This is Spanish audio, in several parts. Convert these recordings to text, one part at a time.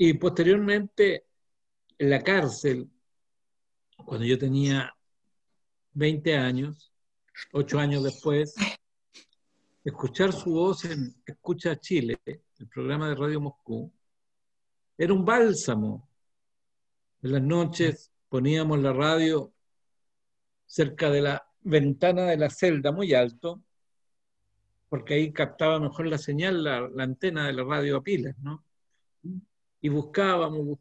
Y posteriormente, en la cárcel, cuando yo tenía 20 años, 8 años después, escuchar su voz en Escucha Chile, el programa de Radio Moscú, era un bálsamo. En las noches poníamos la radio cerca de la ventana de la celda, muy alto, porque ahí captaba mejor la señal, la antena de la radio a pilas, ¿no? Y buscábamos,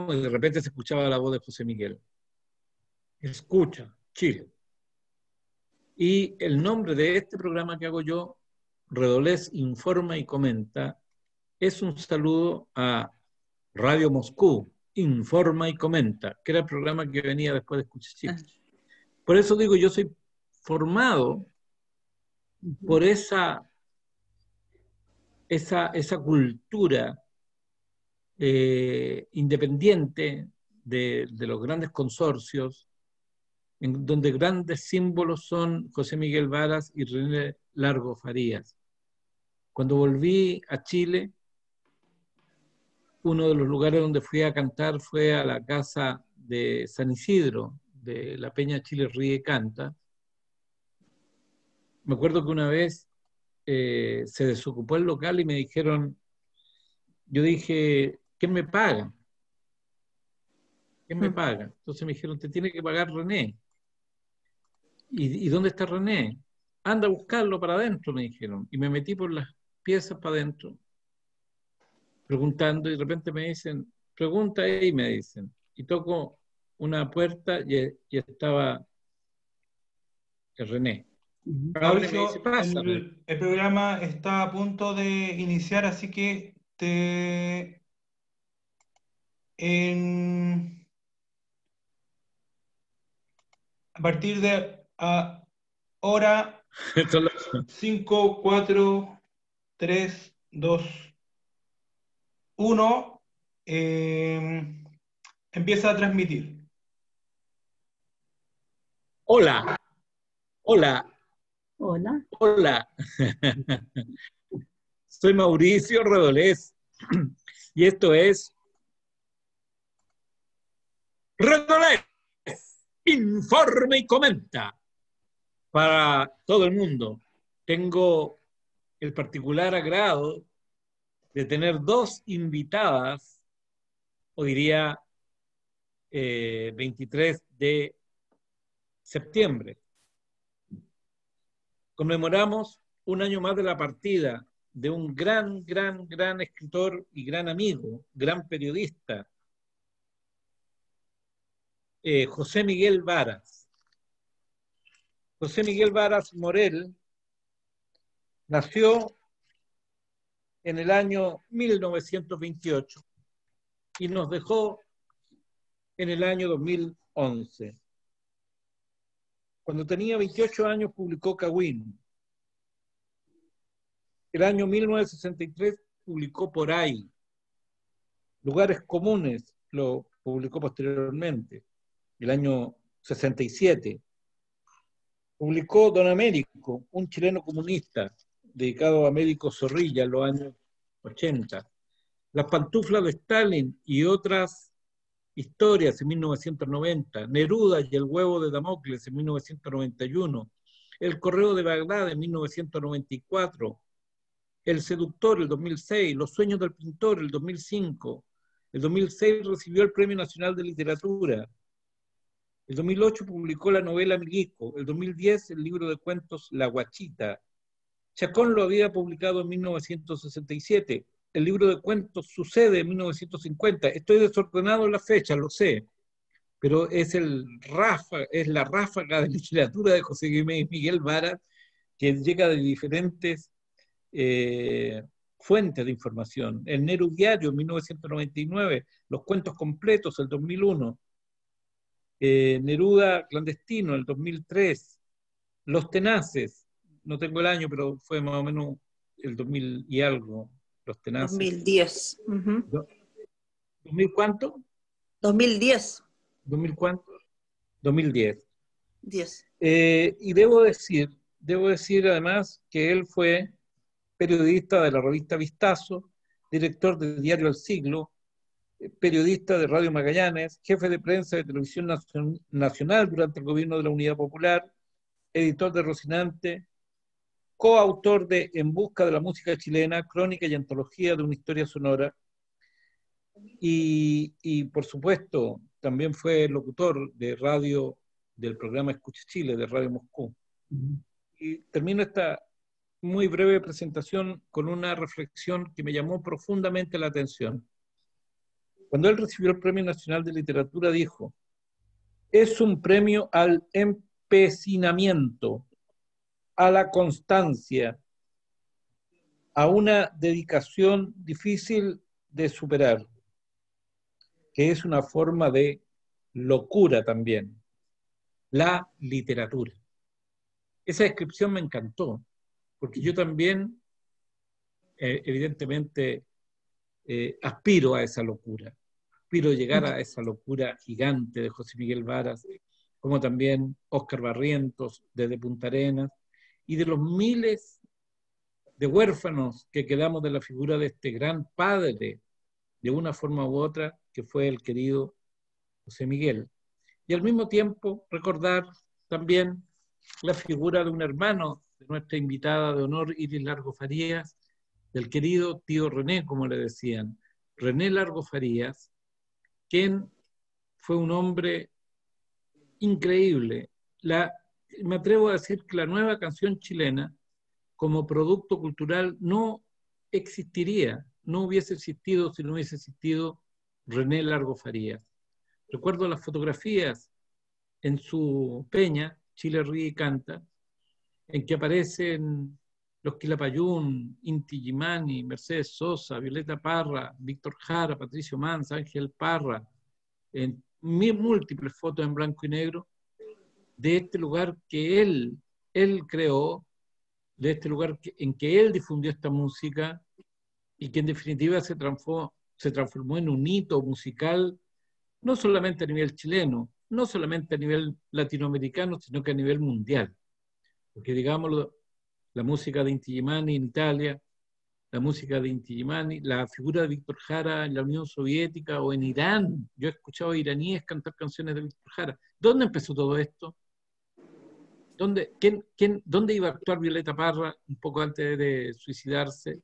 y de repente se escuchaba la voz de José Miguel. Escucha, Chile. Y el nombre de este programa que hago yo, Redolés Informa y Comenta, es un saludo a Radio Moscú, Informa y Comenta, que era el programa que venía después de Escucha Chile. Por eso digo, yo soy formado por esa cultura independiente de los grandes consorcios, en donde grandes símbolos son José Miguel Varas y René Largo Farías. Cuando volví a Chile, uno de los lugares donde fui a cantar fue a la casa de San Isidro, de la Peña Chile Ríe y Canta. Me acuerdo que una vez se desocupó el local y me dijeron, yo dije, ¿quién me paga? ¿Quién me paga? Entonces me dijeron, te tiene que pagar René. ¿Y dónde está René? Anda a buscarlo para adentro, me dijeron. Y me metí por las piezas para adentro, preguntando, y de repente me dicen, pregunta ahí, me dicen. Y toco una puerta y estaba el René. Abre y me dice, Mauricio, pásame. el programa está a punto de iniciar, así que a partir de ahora, 5, 4, 3, 2, 1, empieza a transmitir. Hola, hola, Hola. hola. Soy Mauricio Redolés y esto es Redolés, Informe y Comenta para todo el mundo. Tengo el particular agrado de tener dos invitadas, o diría 23 de septiembre. Conmemoramos un año más de la partida de un gran escritor y gran amigo, gran periodista, José Miguel Varas. José Miguel Varas Morel nació en el año 1928 y nos dejó en el año 2011. Cuando tenía 28 años publicó Cagüín. El año 1963 publicó Por Ahí. Lugares Comunes lo publicó posteriormente, el año 67. Publicó Don Américo, un chileno comunista, dedicado a Américo Zorrilla en los años 80. Las pantuflas de Stalin y otras historias en 1990. Neruda y el huevo de Damocles en 1991. El correo de Bagdad en 1994. El seductor, el 2006. Los sueños del pintor, el 2005. El 2006 recibió el Premio Nacional de Literatura. El 2008 publicó la novela Milico. El 2010 el libro de cuentos La Guachita. Chacón lo había publicado en 1967. El libro de cuentos Sucede en 1950. Estoy desordenado en la fecha, lo sé, pero es la ráfaga de literatura de José Miguel Varas, que llega de diferentes fuentes de información. El Neru Diario en 1999, Los cuentos completos el 2001, Neruda clandestino el 2003, Los tenaces, no tengo el año, pero fue más o menos el 2000 y algo, Los tenaces. 2010. ¿2000 cuánto? 2010. ¿2000 cuánto? 2010. 10. Y debo decir además que él fue periodista de la revista Vistazo, director del diario El Siglo, periodista de Radio Magallanes, jefe de prensa de Televisión Nacional durante el gobierno de la Unidad Popular, editor de Rocinante, coautor de En busca de la música chilena, crónica y antología de una historia sonora, y por supuesto también fue locutor de radio del programa Escucha Chile de Radio Moscú. Y termino esta muy breve presentación con una reflexión que me llamó profundamente la atención. Cuando él recibió el Premio Nacional de Literatura dijo: es un premio al empecinamiento, a la constancia, a una dedicación difícil de superar, que es una forma de locura también, la literatura. Esa descripción me encantó, porque yo también, evidentemente, aspiro a esa locura, aspiro a llegar a esa locura gigante de José Miguel Varas, como también Óscar Barrientos desde Punta Arenas, y de los miles de huérfanos que quedamos de la figura de este gran padre, de una forma u otra, que fue el querido José Miguel. Y al mismo tiempo recordar también la figura de un hermano de nuestra invitada de honor, Iris Largo Farías, del querido tío René, como le decían, René Largo Farías, quien fue un hombre increíble. Me atrevo a decir que la nueva canción chilena, como producto cultural, no existiría, no hubiese existido si no hubiese existido René Largo Farías. Recuerdo las fotografías en su peña, Chile ríe y canta, en que aparecen los Quilapayún, Inti Gimani, Mercedes Sosa, Violeta Parra, Víctor Jara, Patricio Manz, Ángel Parra, en múltiples fotos en blanco y negro, de este lugar que él creó, de este lugar en que él difundió esta música y que en definitiva se transformó en un hito musical, no solamente a nivel chileno, no solamente a nivel latinoamericano, sino que a nivel mundial. Porque digámoslo, la música de Inti Gimani en Italia, la música de Inti Gimani, la figura de Víctor Jara en la Unión Soviética o en Irán. Yo he escuchado a iraníes cantar canciones de Víctor Jara. ¿Dónde empezó todo esto? ¿Dónde iba a actuar Violeta Parra un poco antes de suicidarse?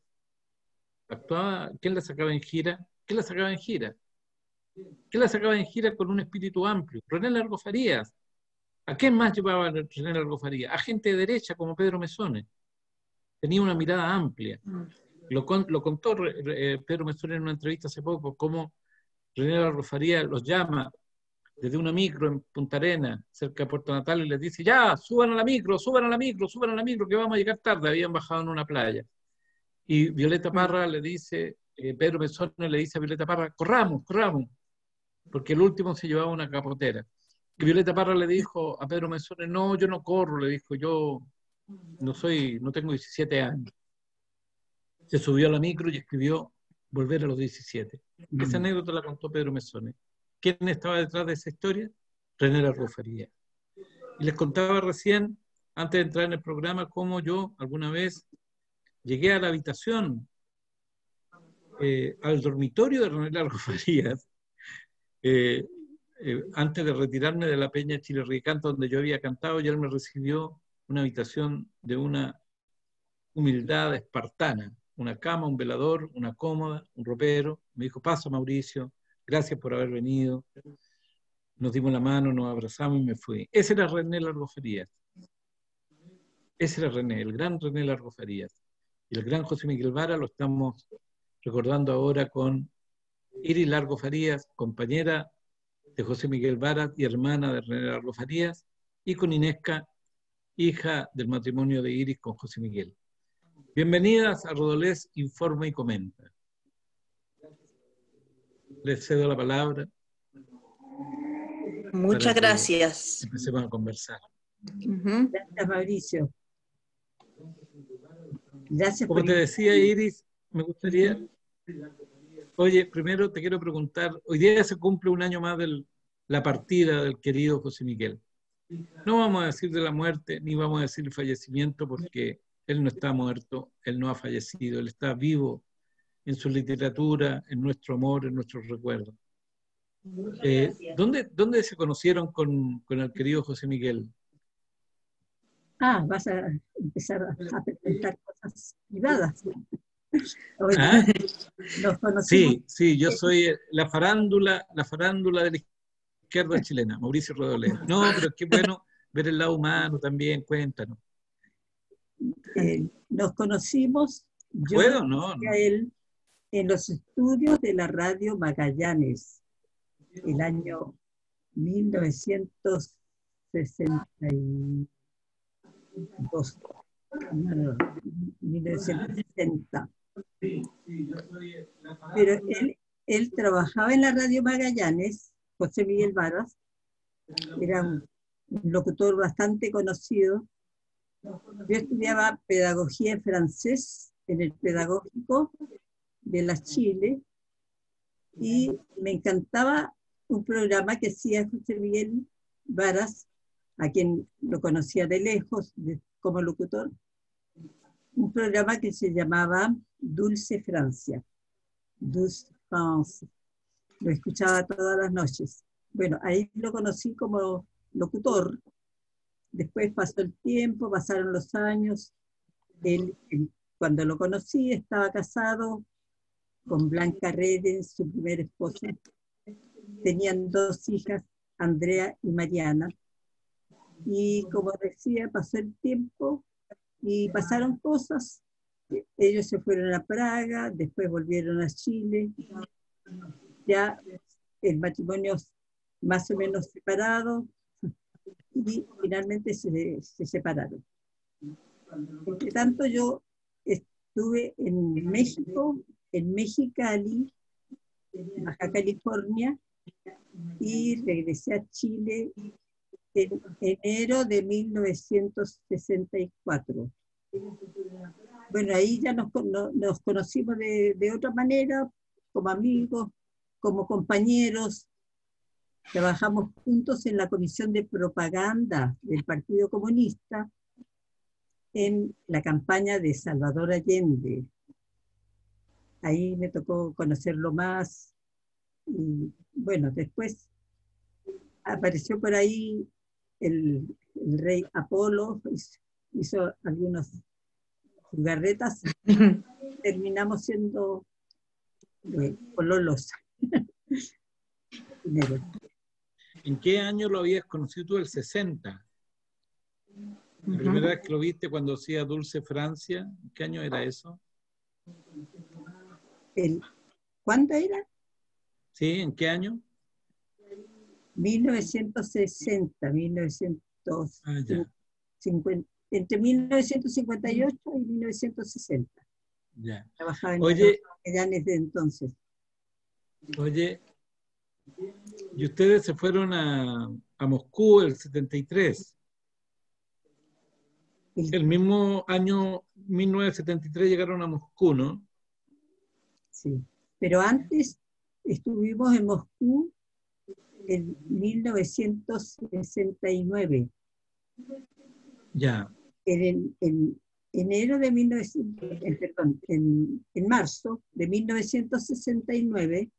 ¿Quién la sacaba en gira? ¿Quién la sacaba en gira? ¿Quién la sacaba en gira con un espíritu amplio? René Largo Farías. ¿A quién más llevaba René Largo Farías? A gente de derecha como Pedro Mesones. Tenía una mirada amplia. Lo contó Pedro Mesones en una entrevista hace poco, cómo René Largo Farías los llama desde una micro en Punta Arenas, cerca de Puerto Natal, y les dice: ya, suban a la micro, que vamos a llegar tarde. Habían bajado en una playa. Y Violeta Parra le dice, Pedro Mesones le dice a Violeta Parra: corramos, porque el último se llevaba una capotera. Y Violeta Parra le dijo a Pedro Mesones: no, yo no corro, le dijo, yo no tengo 17 años. Se subió a la micro y escribió Volver a los 17. Esa anécdota la contó Pedro Mesones. ¿Quién estaba detrás de esa historia? René Largo Farías. Y les contaba recién, antes de entrar en el programa, cómo yo alguna vez llegué a la habitación, al dormitorio de René Largo Farías, antes de retirarme de la Peña Chile Ríe y Canta, donde yo había cantado, y él me recibió una habitación de una humildad espartana, una cama, un velador, una cómoda, un ropero. Me dijo: pasa, Mauricio, gracias por haber venido. Nos dimos la mano, nos abrazamos y me fui. Ese era René Largo Farías. Ese era René, el gran René Largo Farías. Y el gran José Miguel Vara lo estamos recordando ahora con Iris Largo Farías, compañera de José Miguel Vara y hermana de René Largo Farías, y con Inesca, hija del matrimonio de Iris con José Miguel. Bienvenidas a Rodolés Informa y Comenta. Les cedo la palabra. Muchas gracias. Empecemos a conversar. Gracias, Mauricio. Gracias. Como te decía, Iris, me gustaría... Oye, primero te quiero preguntar, hoy día se cumple un año más de la partida del querido José Miguel. No vamos a decir de la muerte, ni vamos a decir el fallecimiento, porque él no está muerto, él no ha fallecido, él está vivo en su literatura, en nuestro amor, en nuestros recuerdos. ¿Dónde se conocieron con el querido José Miguel? Vas a empezar a preguntar cosas privadas. Oye, ¿Ah? nos conocimos. Sí, yo soy la farándula de la izquierda chilena, Mauricio Rodolé. No, pero qué bueno ver el lado humano también, cuéntanos. Nos conocimos, yo ¿Puedo? lo No, conocí a él en los estudios de la radio Magallanes, el año 1962, no, 1960. Pero él trabajaba en la radio Magallanes, José Miguel Varas, era un locutor bastante conocido. Yo estudiaba pedagogía en francés en el pedagógico de la Chile y me encantaba un programa que hacía José Miguel Varas, a quien lo conocía de lejos como locutor, un programa que se llamaba Dulce Francia. Dulce France. Lo escuchaba todas las noches. Bueno, ahí lo conocí como locutor. Después pasó el tiempo, pasaron los años. Él, cuando lo conocí, estaba casado con Blanca Reden, su primera esposa. Tenían 2 hijas, Andrea y Mariana. Y como decía, pasó el tiempo y pasaron cosas. Ellos se fueron a Praga, después volvieron a Chile. Ya el matrimonio más o menos separado, y finalmente se separaron. Entre tanto, yo estuve en México, en Mexicali, Baja California, y regresé a Chile en enero de 1964. Bueno, ahí ya nos conocimos de otra manera, como amigos, como compañeros. Trabajamos juntos en la Comisión de Propaganda del Partido Comunista en la campaña de Salvador Allende. Ahí me tocó conocerlo más. Y bueno, después apareció por ahí el rey Apolo, hizo algunas jugarretas. Terminamos siendo pololos. ¿En qué año lo habías conocido tú? El 60. La primera vez que lo viste cuando hacía Dulce Francia, ¿en qué año era eso? ¿Cuándo era? ¿Sí? ¿En qué año? 1960, 1950, entre 1958 y 1960. Ya. Trabajaba en Oye, Magallanes de entonces. Oye, y ustedes se fueron a Moscú el 73. El mismo año 1973 llegaron a Moscú, ¿no? Sí, pero antes estuvimos en Moscú en 1969. Ya. En enero de 1900, perdón, en marzo de 1969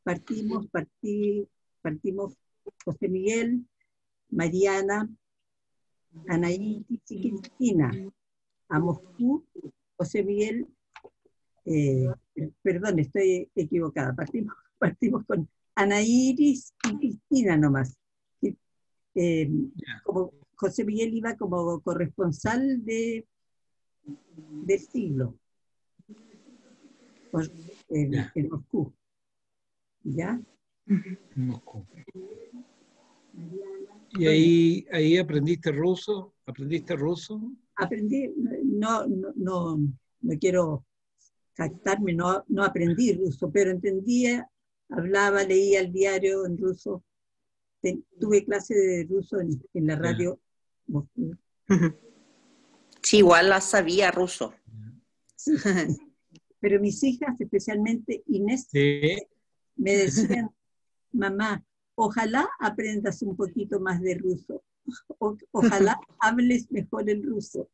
partimos José Miguel, Mariana, Anaítis y Cristina a Moscú. José Miguel, perdón, estoy equivocada, partimos con Anaíris y Cristina nomás. Como José Miguel iba como corresponsal del siglo en Moscú. ¿Ya? En Moscú. ¿Y ahí aprendiste ruso? ¿Aprendiste ruso? Aprendí, no quiero jactarme, no aprendí ruso, pero entendía, hablaba, leía el diario en ruso. Tuve clase de ruso en la radio Moscú. Sí, igual la sabía ruso. Sí. Pero mis hijas, especialmente Inés, Sí. me decían, mamá, ojalá aprendas un poquito más de ruso. Ojalá hables mejor el ruso.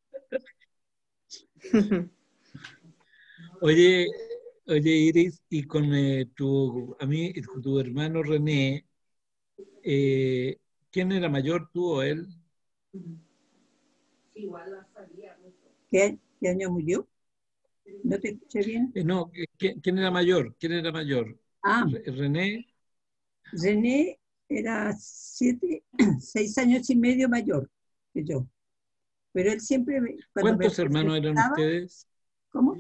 Oye, Oye, Iris, y con tu hermano René, ¿quién era mayor, tú o él? ¿Qué año murió? ¿No te escuché bien? No, ¿quién era mayor? ¿Quién era mayor? Ah, ¿René? René era 6 años y medio mayor que yo. Pero él siempre, cuando me ¿Cuántos hermanos eran presentaba, ustedes? ¿cómo?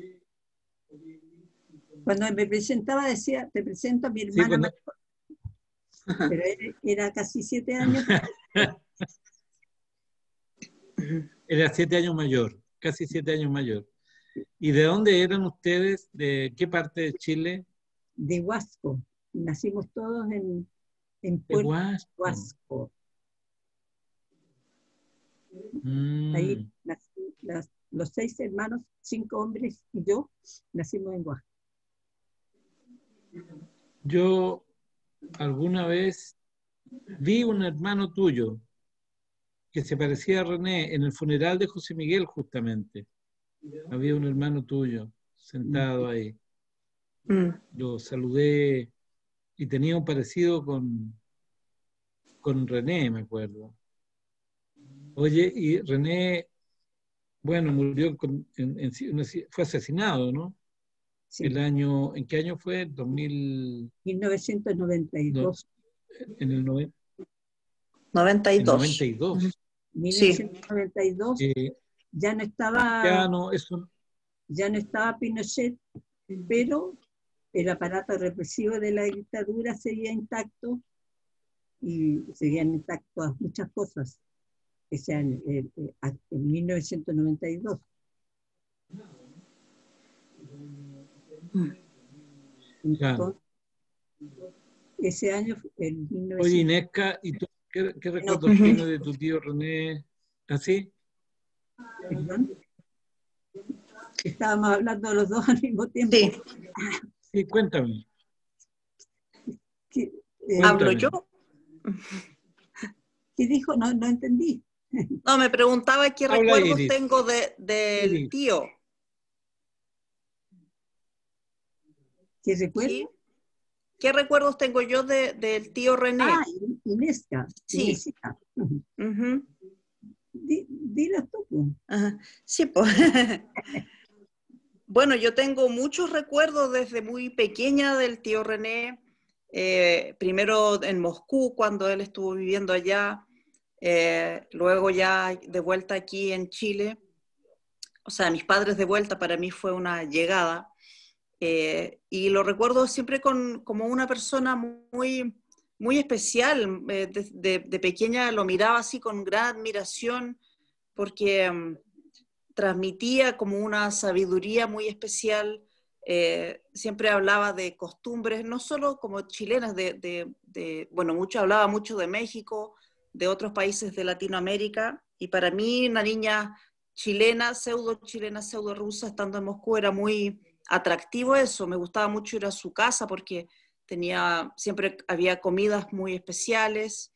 Cuando me presentaba decía, te presento a mi Sí, hermana mayor, pero él era casi 7 años. Era 7 años mayor, casi 7 años mayor. ¿Y de dónde eran ustedes? ¿De qué parte de Chile? De Huasco. Nacimos todos en De Puerto Huasco. Huasco. Ahí Mm. los 6 hermanos, 5 hombres y yo, nacimos en Huasco. Yo alguna vez vi un hermano tuyo que se parecía a René en el funeral de José Miguel, justamente. Había un hermano tuyo sentado ahí. Mm. Lo saludé y tenía un parecido con René, me acuerdo. Oye, y René, bueno, murió fue asesinado, ¿no? Sí, ¿En qué año fue? 2000, 1992. en el, noven- el 92. 92. Sí. 1992 Eh, ya no estaba, ya no, eso, ya no estaba Pinochet, pero el aparato represivo de la dictadura seguía intacto y seguían intactas muchas cosas que sean en 1992. claro. Entonces, ese año, en Oye, 1900, Inesca, ¿y tú qué no, recuerdos tienes de tu tío René? ¿Así? perdón, estábamos hablando los dos al mismo tiempo. Sí. Sí, cuéntame. ¿Qué, ¿Hablo Cuéntame. yo? ¿Qué dijo? No, no entendí. No, me preguntaba qué Habla recuerdos Iris. tengo del Iris. tío. ¿Qué recuerdo? ¿Sí? ¿Qué recuerdos tengo yo del tío Ah, René? Inesca. Sí. Inesita. Ujú. Dilo tú, pues. Ajá. Sí, pues. Bueno, yo tengo muchos recuerdos desde muy pequeña del tío René. Primero en Moscú, cuando él estuvo viviendo allá. Luego ya de vuelta aquí en Chile. O sea, mis padres de vuelta para mí fue una llegada. Y lo recuerdo siempre como una persona muy, muy especial. De pequeña lo miraba así con gran admiración porque transmitía como una sabiduría muy especial. Siempre hablaba de costumbres, no solo como chilenas, bueno, hablaba mucho de México, de otros países de Latinoamérica. Y para mí, una niña chilena, pseudo rusa, estando en Moscú, era muy atractivo eso. Me gustaba mucho ir a su casa porque siempre había comidas muy especiales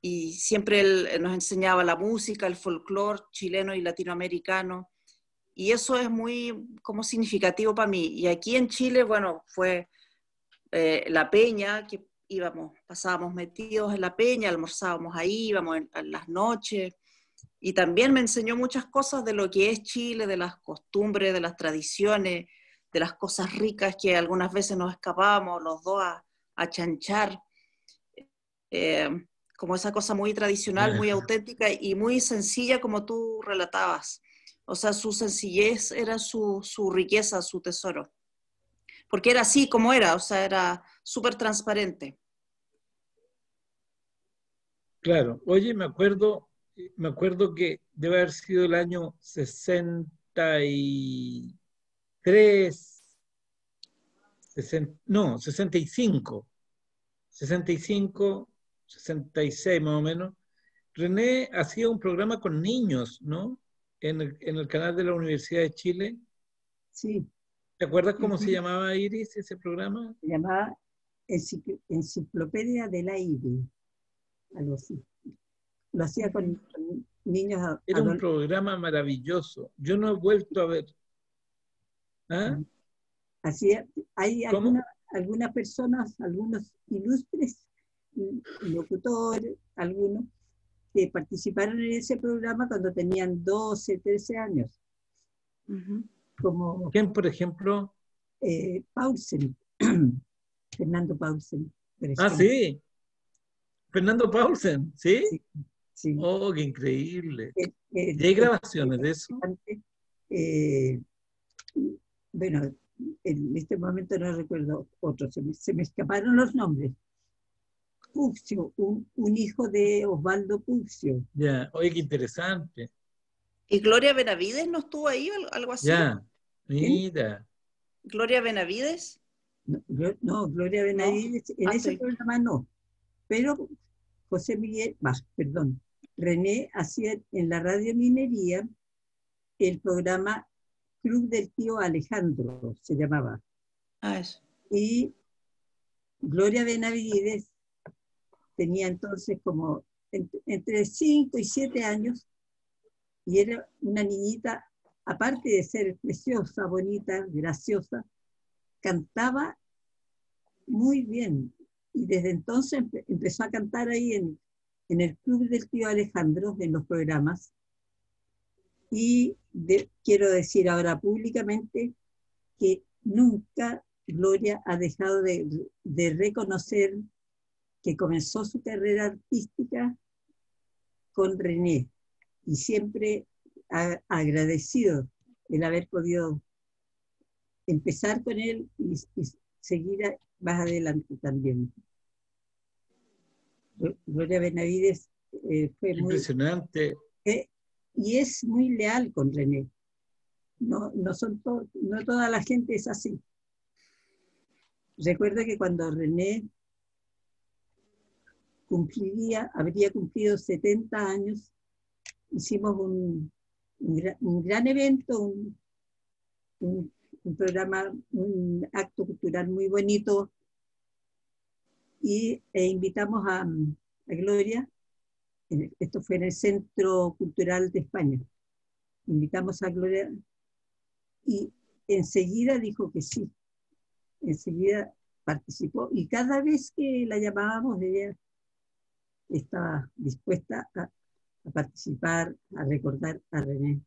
y siempre él nos enseñaba la música, el folclore chileno y latinoamericano. Y eso es muy como significativo para mí. Y aquí en Chile, bueno, fue la peña, que pasábamos metidos en la peña, almorzábamos ahí, íbamos en las noches. Y también me enseñó muchas cosas de lo que es Chile, de las costumbres, de las tradiciones, de las cosas ricas que algunas veces nos escapábamos los dos a chanchar. Eh, como esa cosa muy tradicional, muy auténtica y muy sencilla como tú relatabas. O sea, su sencillez era su riqueza, su tesoro. Porque era así como era, o sea, era súper transparente. Claro. Oye, me acuerdo que debe haber sido el año 63, no, 65, 66 más o menos. René hacía un programa con niños, ¿no? En el canal de la Universidad de Chile. Sí, ¿Te acuerdas cómo se ujú. llamaba, Iris, ese programa? Se llamaba Enciclopedia del Aire, algo así. Lo hacía con niños Era un programa maravilloso. Yo no he vuelto a ver. ¿Ah? Hay ¿Cómo? algunas personas, algunos ilustres locutores, algunos que participaron en ese programa cuando tenían 12, 13 años, Ujú. como ¿Quién, por ejemplo? Paulsen, Fernando Paulsen, por Ah, ejemplo. sí, Fernando Paulsen, ¿sí? Sí, sí. Oh, qué increíble. El- ¿Y hay el- grabaciones de eso? eh, bueno, en este momento no recuerdo otros, se me escaparon los nombres. Puccio, un hijo de Osvaldo Puccio. Ya, oye, qué interesante. ¿Y Gloria Benavides no estuvo ahí o algo así? Ya, ¿Quién? mira, ¿Gloria Benavides? No, no, Gloria ¿No? Benavides, en Ah, ese estoy. programa no, pero José Miguel, perdón, René hacía en la radio Minería el programa Club del Tío Alejandro, se llamaba. Ah, eso. Y Gloria Benavides tenía entonces como entre 5 y 7 años y era una niñita, aparte de ser preciosa, bonita, graciosa, cantaba muy bien. Y desde entonces empezó a cantar ahí en el Club del Tío Alejandro, en los programas. Y quiero decir ahora públicamente que nunca Gloria ha dejado de reconocer que comenzó su carrera artística con René y siempre ha agradecido el haber podido empezar con él y seguir más adelante también. Gloria Benavides fue impresionante. eh, y es muy leal con René. No, no toda la gente es así. Recuerdo que cuando René habría cumplido 70 años, hicimos un gran evento, un, un programa, un acto cultural muy bonito, e invitamos a Gloria, esto fue en el Centro Cultural de España, invitamos a Gloria y enseguida dijo que sí, enseguida participó y cada vez que la llamábamos ella estaba dispuesta a participar, a recordar a René.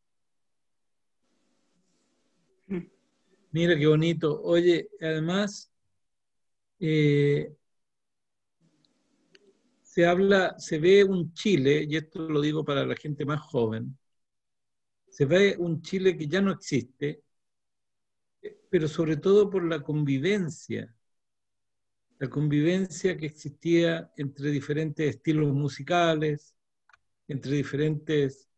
Mira qué bonito. Oye, además, eh, se ve un Chile, y esto lo digo para la gente más joven, se ve un Chile que ya no existe, pero sobre todo por la convivencia que existía entre diferentes estilos musicales, entre diferentes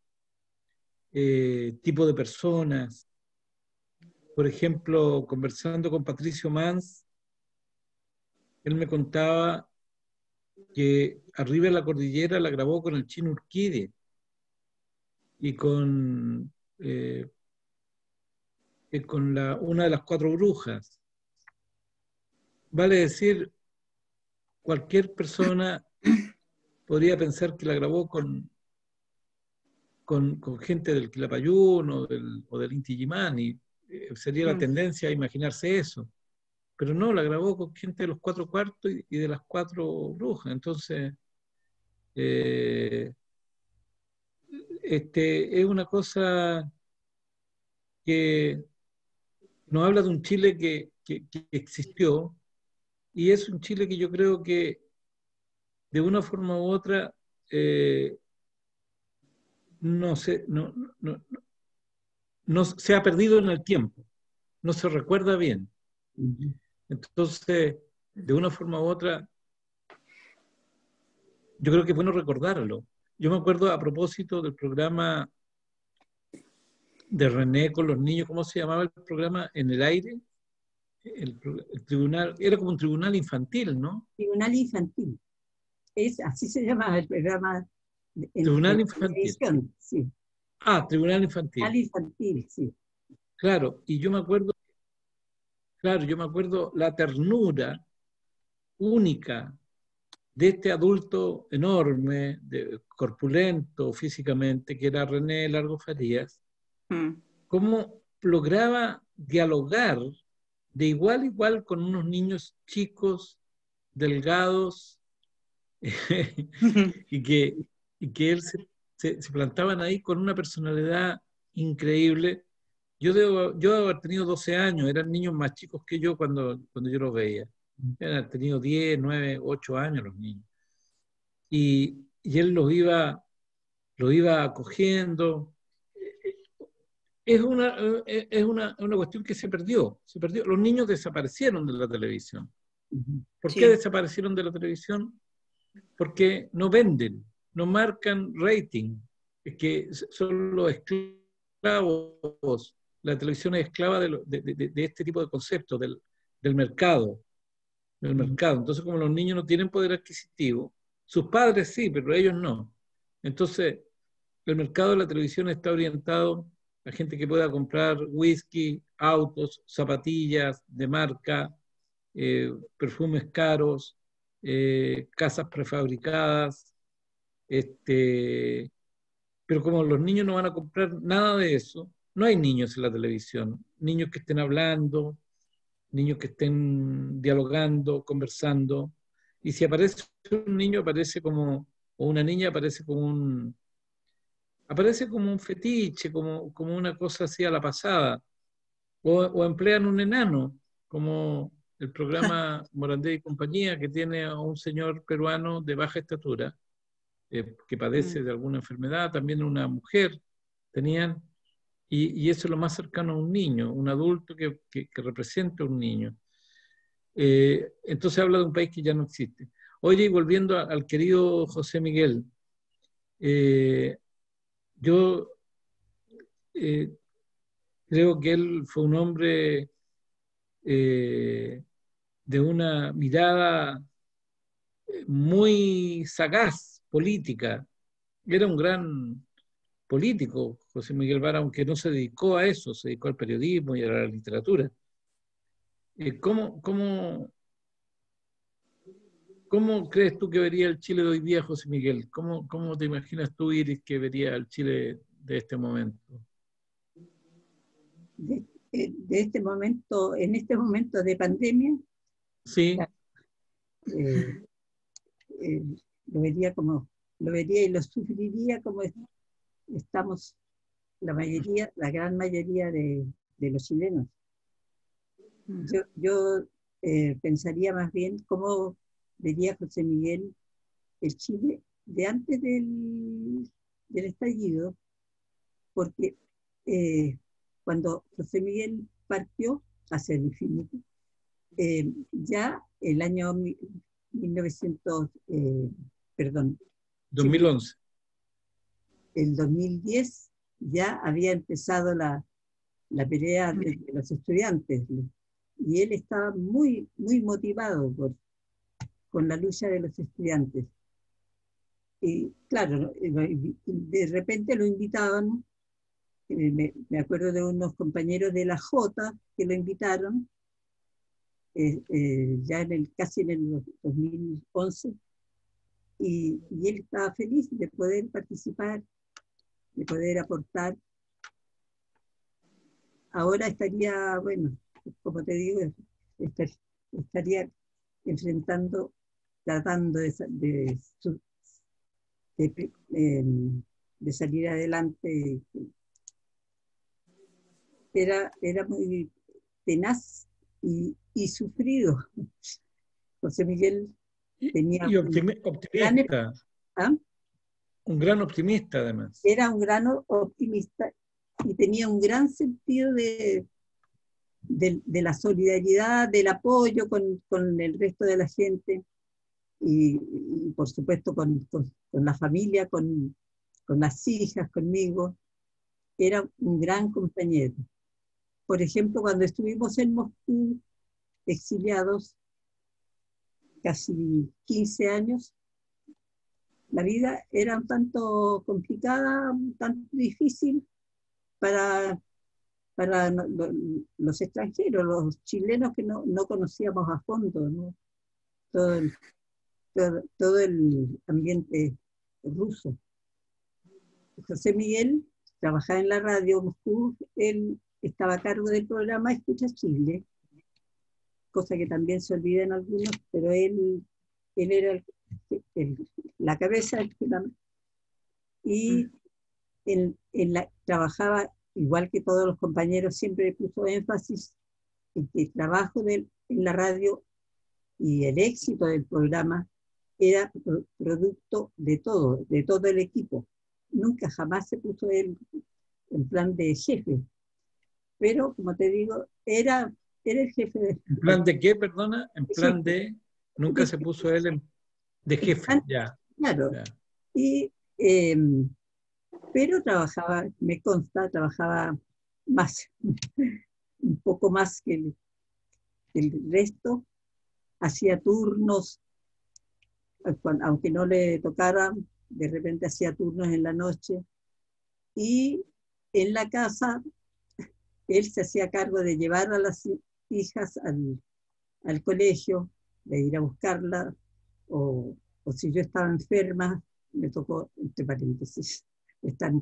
tipos de personas. Por ejemplo, conversando con Patricio Mans, él me contaba que Arriba de la Cordillera la grabó con el Chino Urquide y con una de las cuatro brujas. Vale decir, cualquier persona podría pensar que la grabó con gente del Quilapayún o del Inti Illimani, y sería la tendencia a imaginarse eso. Pero no, la grabó con gente de los cuatro cuartos y de las cuatro brujas. Entonces, eh, es una cosa que nos habla de un Chile que existió y es un Chile que yo creo que de una forma u otra no se, no, no se ha perdido en el tiempo, no se recuerda bien. Entonces, de una forma u otra, yo creo que es bueno recordarlo. Yo me acuerdo a propósito del programa de René con los niños, ¿cómo se llamaba el programa? En el aire, el tribunal, era como un tribunal infantil, ¿no? Tribunal Infantil. Así se llama el programa Tribunal de infantil. televisión, sí. Ah, tribunal infantil. Tribunal Infantil, sí. Claro, y yo me acuerdo, la ternura única de este adulto enorme, corpulento físicamente, que era René Largo Farías, cómo lograba dialogar de igual a igual con unos niños chicos, delgados, y que él se plantaban ahí con una personalidad increíble. Yo debo haber tenido 12 años, eran niños más chicos que yo cuando yo los veía. Habían tenido 10, 9, 8 años los niños. Y él los iba acogiendo. Es una cuestión que se perdió. Los niños desaparecieron de la televisión. ¿Por qué Sí. desaparecieron de la televisión? Porque no venden, no marcan rating. Es que son los esclavos. La televisión es esclava de este tipo de conceptos, del mercado. Entonces, como los niños no tienen poder adquisitivo, sus padres sí, pero ellos no. Entonces, el mercado de la televisión está orientado a gente que pueda comprar whisky, autos, zapatillas de marca, perfumes caros, casas prefabricadas, pero como los niños no van a comprar nada de eso, no hay niños en la televisión, niños que estén hablando, niños que estén dialogando, conversando, y si aparece un niño o una niña aparece como un fetiche, como una cosa así a la pasada, o emplean un enano, como el programa Morandé y compañía, que tiene a un señor peruano de baja estatura, que padece de alguna enfermedad, también una mujer tenían, y eso es lo más cercano a un niño, un adulto que representa a un niño. Entonces habla de un país que ya no existe. Oye, y volviendo al querido José Miguel, yo eh, creo que él fue un hombre de una mirada muy sagaz, política. Era un gran político, José Miguel Vara, aunque no se dedicó a eso, se dedicó al periodismo y a la literatura. ¿Cómo crees tú que vería el Chile de hoy día, José Miguel? ¿Cómo te imaginas tú, Iris, que vería el Chile de este momento? De este momento, en este momento de pandemia, Sí, eh, eh, lo vería y lo sufriría como estamos la gran mayoría de los chilenos. Yo pensaría más bien cómo vería José Miguel el Chile de antes del estallido, porque cuando José Miguel partió hacia el infinito, ya el año 1900, perdón, 2011. el 2010 ya había empezado la pelea de los estudiantes, y él estaba muy, muy motivado con la lucha de los estudiantes. Y claro, de repente lo invitaban, me acuerdo de unos compañeros de la Jota que lo invitaron, ya casi en el 2011, y él estaba feliz de poder participar, de poder aportar. Ahora estaría, bueno, como te digo, estaría enfrentando, tratando de salir adelante. Era muy tenaz y sufrido. José Miguel tenía Y optimista, ¿ah? un gran optimista además. Era un gran optimista y tenía un gran sentido de la solidaridad, del apoyo con el resto de la gente y por supuesto con la familia, con las hijas, conmigo. Era un gran compañero. Por ejemplo, cuando estuvimos en Moscú, exiliados, casi 15 años, la vida era un tanto complicada, un tanto difícil para los extranjeros, los chilenos que no conocíamos a fondo, ¿no? Todo el ambiente ruso. José Miguel trabajaba en la radio Moscú, él estaba a cargo del programa Escucha Chile, cosa que también se olvida en algunos, pero él era la cabeza del programa. Y trabajaba, igual que todos los compañeros, siempre puso énfasis en que el trabajo en la radio y el éxito del programa era producto de todo el equipo. Nunca jamás se puso él en plan de jefe, pero como te digo, era el jefe de... ¿En plan de qué, perdona? En plan de... Nunca de se puso él de jefe, ya. Claro. Ya. Y, pero trabajaba, me consta, trabajaba más, un poco más que el resto, hacía turnos, aunque no le tocara, de repente hacía turnos en la noche, y en la casa él se hacía cargo de llevar a las hijas al colegio, de ir a buscarla, o si yo estaba enferma, me tocó, entre paréntesis, estar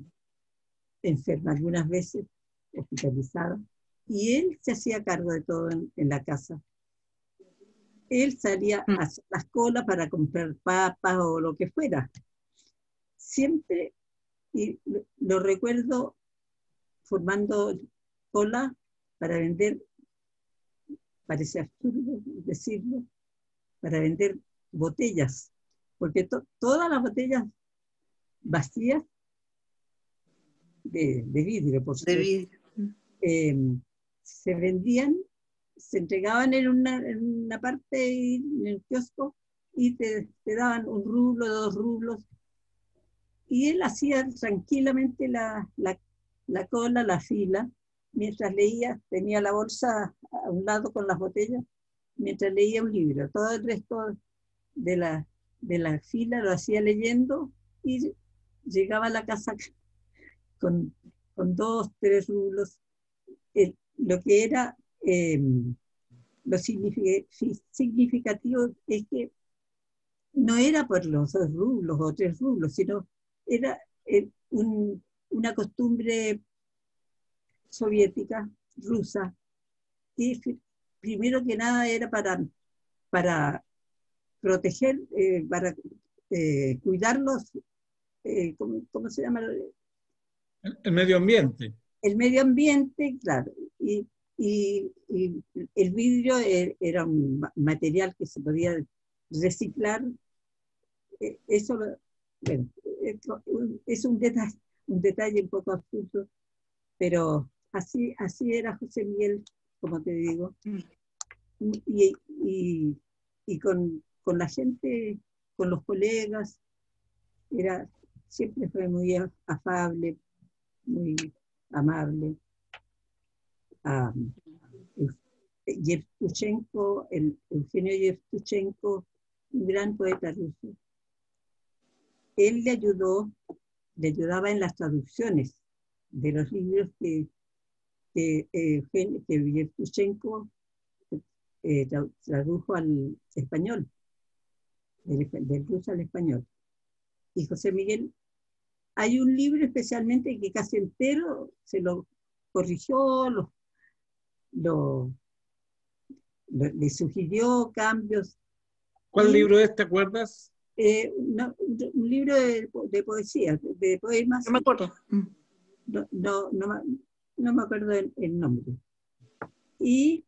enferma algunas veces, hospitalizada, y él se hacía cargo de todo en la casa. Él salía a hacer las colas para comprar papas o lo que fuera. Siempre, y lo recuerdo formando cola para vender, parece absurdo decirlo, para vender botellas, porque todas las botellas vacías de vidrio, por supuesto, se vendían, se entregaban en una parte en el kiosco y te daban 1 rublo, 2 rublos, y él hacía tranquilamente la cola, la fila, mientras leía, tenía la bolsa a un lado con las botellas, mientras leía un libro. Todo el resto de la fila lo hacía leyendo y llegaba a la casa con 2, 3 rublos. Lo que era lo significativo es que no era por los 2 rublos o 3 rublos, sino era una costumbre soviética, rusa, que primero que nada era para proteger, para cuidarlos, ¿cómo se llama? El medio ambiente. El medio ambiente, claro, y el vidrio era un material que se podía reciclar. Eso, bueno, es un detalle un poco absurdo, pero así era José Miguel, como te digo. Y con la gente, con los colegas, siempre fue muy afable, muy amable. Yevtushenko, Eugenio Yevtushenko, un gran poeta ruso, él le ayudaba en las traducciones de los libros que Yevtushenko tradujo al español, del ruso al español. Y José Miguel, hay un libro especialmente que casi entero se lo corrigió, le sugirió cambios. ¿Cuál libro es, te acuerdas? Un libro de poesía, de poemas. No me acuerdo. No me acuerdo el nombre. Y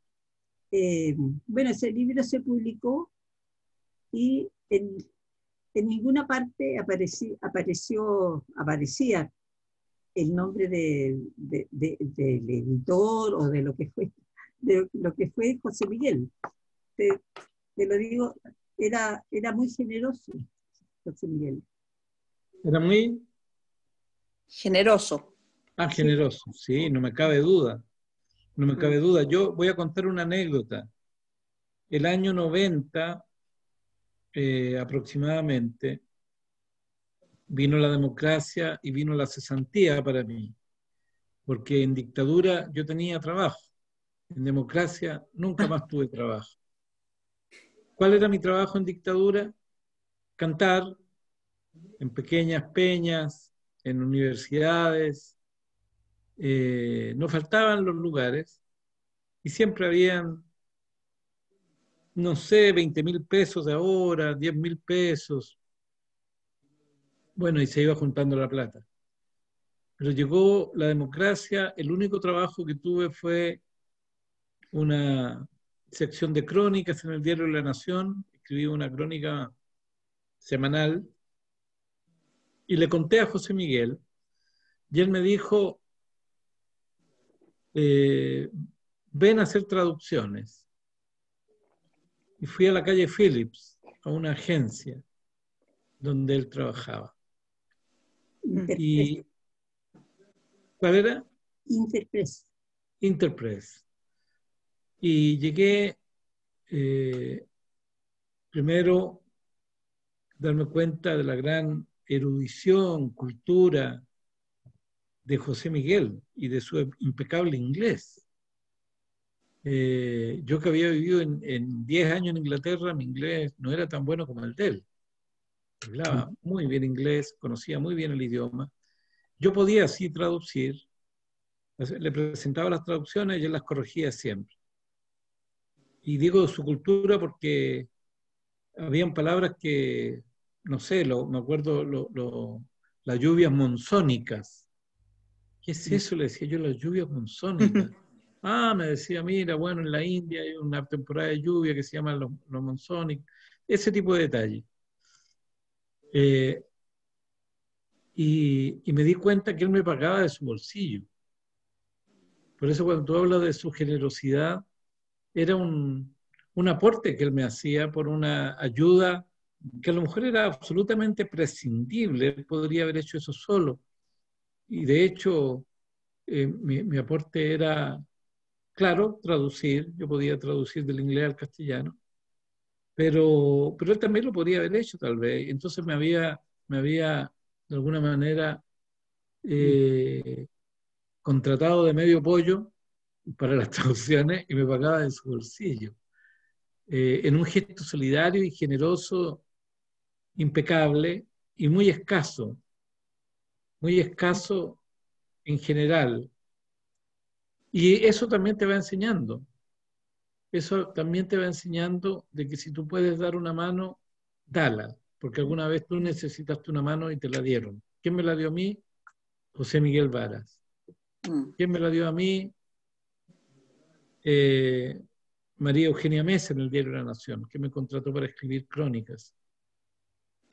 bueno, ese libro se publicó y en ninguna parte aparecía el nombre del editor o de lo que fue José Miguel. Te lo digo, era muy generoso José Miguel. Era muy generoso. generoso, sí, no me cabe duda. No me cabe duda. Yo voy a contar una anécdota. El año 90, aproximadamente, vino la democracia y vino la cesantía para mí. Porque en dictadura yo tenía trabajo. En democracia nunca más tuve trabajo. ¿Cuál era mi trabajo en dictadura? Cantar en pequeñas peñas, en universidades. No faltaban los lugares y siempre habían no sé, 20.000 pesos de ahora, 10.000 pesos. Bueno, y se iba juntando la plata. Pero llegó la democracia, el único trabajo que tuve fue una sección de crónicas en el diario La Nación, escribí una crónica semanal, y le conté a José Miguel, y él me dijo, ven a hacer traducciones. Y fui a la calle Phillips, a una agencia donde él trabajaba. Y, ¿cuál era? Interpress. Interpress. Y llegué, primero, darme cuenta de la gran erudición, cultura de José Miguel y de su impecable inglés. Yo que había vivido en 10 años en Inglaterra, mi inglés no era tan bueno como el de él. Hablaba muy bien inglés, conocía muy bien el idioma. Yo podía así traducir, le presentaba las traducciones y él las corregía siempre. Y digo su cultura porque habían palabras que, no sé, me acuerdo las lluvias monzónicas. ¿Qué es eso? Le decía yo, las lluvias monzónicas. Me decía, mira, bueno, en la India hay una temporada de lluvia que se llama los monzónicos. Ese tipo de detalles. Y me di cuenta que él me pagaba de su bolsillo. Por eso cuando tú hablas de su generosidad, era un aporte que él me hacía por una ayuda que a lo mejor era absolutamente prescindible. Él podría haber hecho eso solo. Y de hecho, mi aporte era, claro, traducir. Yo podía traducir del inglés al castellano. Pero él también lo podría haber hecho, tal vez. Entonces me había de alguna manera, contratado de medio pollo para las traducciones y me pagaba de su bolsillo. En un gesto solidario y generoso, impecable y muy escaso en general. Y eso también te va enseñando. Eso también te va enseñando de que si tú puedes dar una mano, dala, porque alguna vez tú necesitaste una mano y te la dieron. ¿Quién me la dio a mí? José Miguel Varas. ¿Quién me la dio a mí? María Eugenia Mesa en el diario La Nación, que me contrató para escribir crónicas.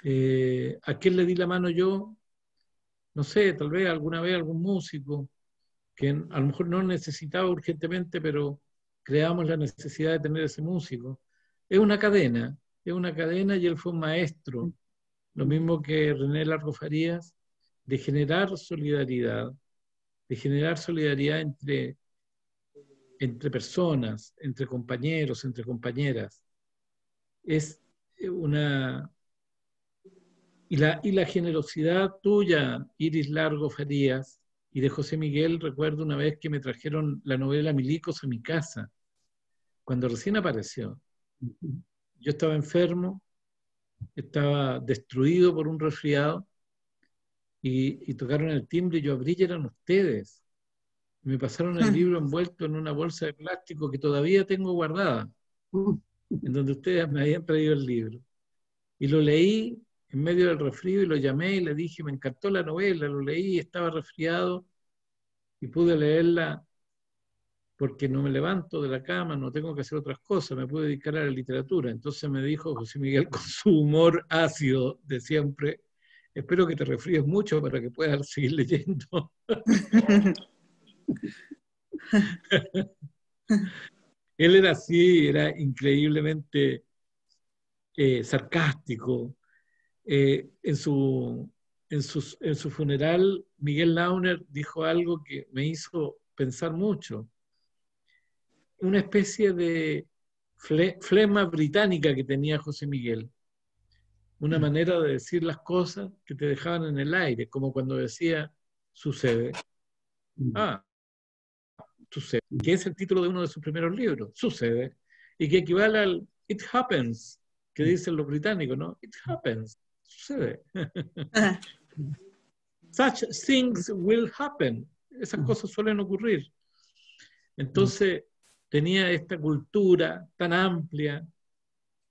¿A quién le di la mano yo? No sé, tal vez alguna vez algún músico, que a lo mejor no necesitaba urgentemente, pero creamos la necesidad de tener ese músico. Es una cadena y él fue un maestro, lo mismo que René Largo Farías, de generar solidaridad entre personas, entre compañeros, entre compañeras. Es una... Y la generosidad tuya, Iris Largo Farías, y de José Miguel, recuerdo una vez que me trajeron la novela Milicos a mi casa, cuando recién apareció. Yo estaba enfermo, estaba destruido por un resfriado, y tocaron el timbre y yo abrí y eran ustedes. Me pasaron el libro envuelto en una bolsa de plástico que todavía tengo guardada, en donde ustedes me habían traído el libro. Y lo leí en medio del resfrío y lo llamé y le dije, me encantó la novela, lo leí, estaba resfriado y pude leerla porque no me levanto de la cama, no tengo que hacer otras cosas, me puedo dedicar a la literatura. Entonces me dijo José Miguel con su humor ácido de siempre, espero que te resfríes mucho para que puedas seguir leyendo. Él era así, era increíblemente sarcástico. En su funeral, Miguel Launer dijo algo que me hizo pensar mucho. Una especie de flema británica que tenía José Miguel. Una manera de decir las cosas que te dejaban en el aire, como cuando decía, sucede. Sucede. Que es el título de uno de sus primeros libros, Sucede. Y que equivale al It Happens, que dicen los británicos, ¿no? It happens. Sucede. Such things will happen. Esas cosas suelen ocurrir. Entonces, tenía esta cultura tan amplia,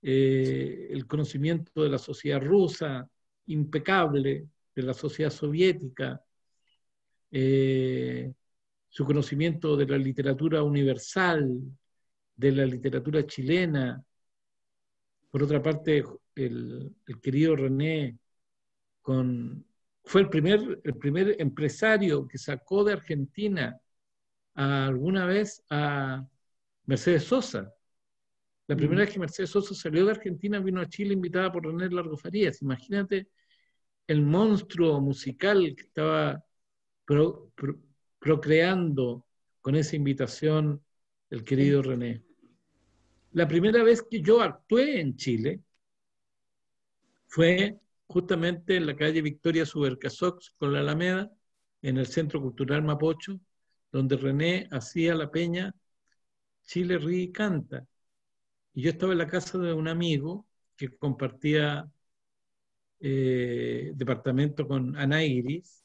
el conocimiento de la sociedad rusa, impecable, de la sociedad soviética, su conocimiento de la literatura universal, de la literatura chilena. Por otra parte, el querido René fue el primer empresario que sacó de Argentina alguna vez a Mercedes Sosa. La primera vez que Mercedes Sosa salió de Argentina, vino a Chile invitada por René Largo Farías. Imagínate el monstruo musical que estaba procreando con esa invitación el querido René. La primera vez que yo actué en Chile fue justamente en la calle Victoria Subercasox con la Alameda, en el Centro Cultural Mapocho, donde René hacía la peña Chile ríe y canta. Y yo estaba en la casa de un amigo que compartía departamento con Ana Iris.